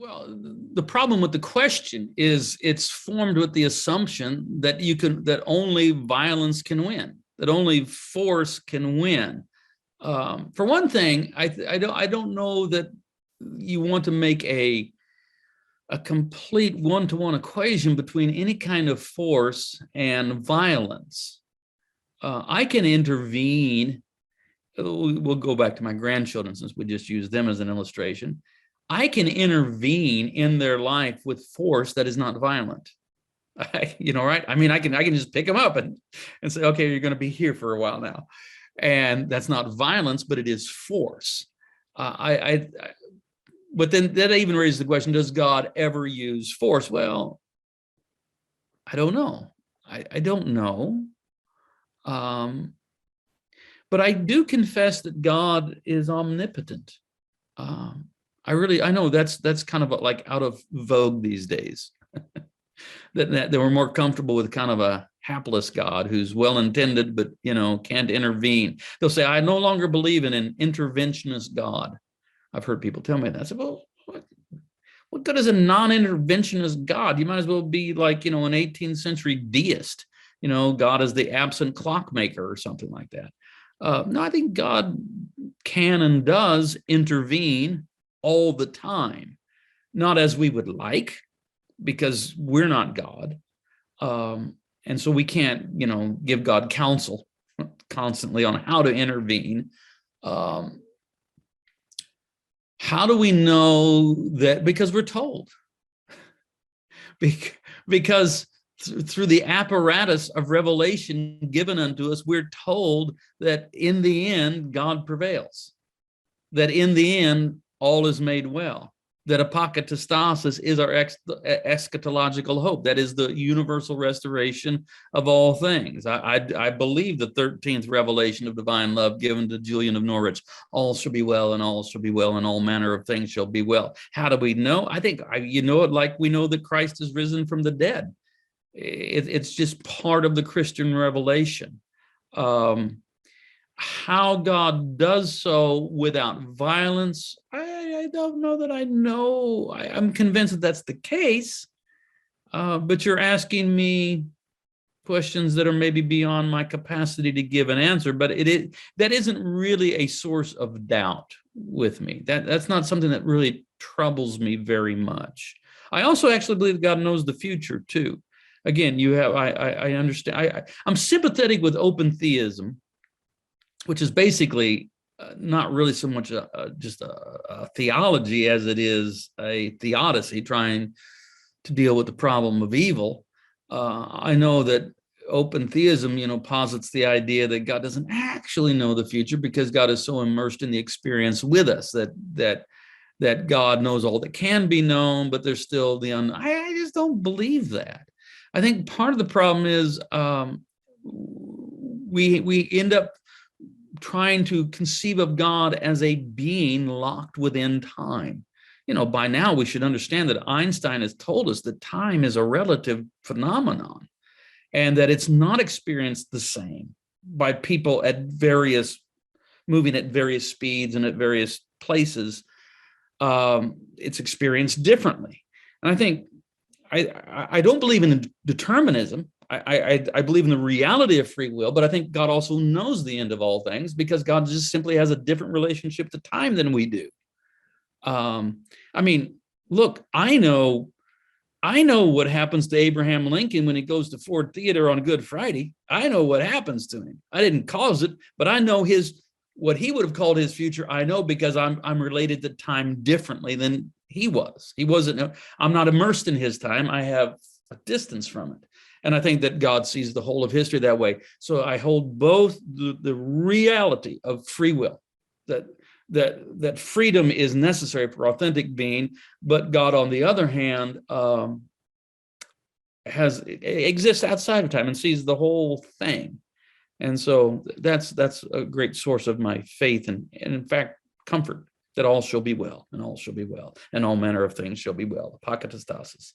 Well, the problem with the question is it's formed with the assumption that that only violence can win, that only force can win. For one thing, I don't know that you want to make a complete one-to-one equation between any kind of force and violence. I can intervene. We'll go back to my grandchildren since we just used them as an illustration. I can intervene in their life with force that is not violent. Right? I mean, I can just pick them up and say, okay, you're going to be here for a while now. And that's not violence, but it is force. But then that even raises the question, does God ever use force? Well, I don't know. I don't know. But I do confess that God is omnipotent. I know that's kind of like out of vogue these days. that we're more comfortable with kind of a hapless God who's well-intended, but can't intervene. They'll say, I no longer believe in an interventionist God. I've heard people tell me that. I said, well, what good is a non-interventionist God? You might as well be like, an 18th century deist. God is the absent clockmaker or something like that. No, I think God can and does intervene all the time, not as we would like, because we're not God. And so we can't, give God counsel constantly on how to intervene. How do we know that? Because we're told. Because through the apparatus of revelation given unto us, we're told that in the end, God prevails. That in the end, all is made well. That apokatastasis is our eschatological hope. That is the universal restoration of all things. I believe the 13th revelation of divine love given to Julian of Norwich. All shall be well, and all shall be well, and all manner of things shall be well. How do we know? I think it like we know that Christ is risen from the dead. It's just part of the Christian revelation. How God does so without violence, I don't know that I know. I'm convinced that that's the case, but you're asking me questions that are maybe beyond my capacity to give an answer, but that isn't really a source of doubt with me. That's not something that really troubles me very much. I also actually believe God knows the future too. Again, I understand. I'm sympathetic with open theism, which is basically not really so much just a theology as it is a theodicy trying to deal with the problem of evil. I know that open theism, posits the idea that God doesn't actually know the future because God is so immersed in the experience with us that God knows all that can be known, but there's still the I just don't believe that. I think part of the problem is we end up trying to conceive of God as a being locked within time. By now we should understand that Einstein has told us that time is a relative phenomenon and that it's not experienced the same by people moving at various speeds and at various places. It's experienced differently. And I think I don't believe in determinism. I believe in the reality of free will, but I think God also knows the end of all things because God just simply has a different relationship to time than we do. Look, I know what happens to Abraham Lincoln when he goes to Ford Theater on Good Friday. I know what happens to him. I didn't cause it, but I know what he would have called his future. I know because I'm related to time differently than he was. I'm not immersed in his time. I have a distance from it. And I think that God sees the whole of history that way. So I hold both the reality of free will, that freedom is necessary for authentic being, but God, on the other hand, exists outside of time and sees the whole thing. And so that's a great source of my faith and in fact, comfort that all shall be well, and all shall be well, and all manner of things shall be well. Apokatastasis.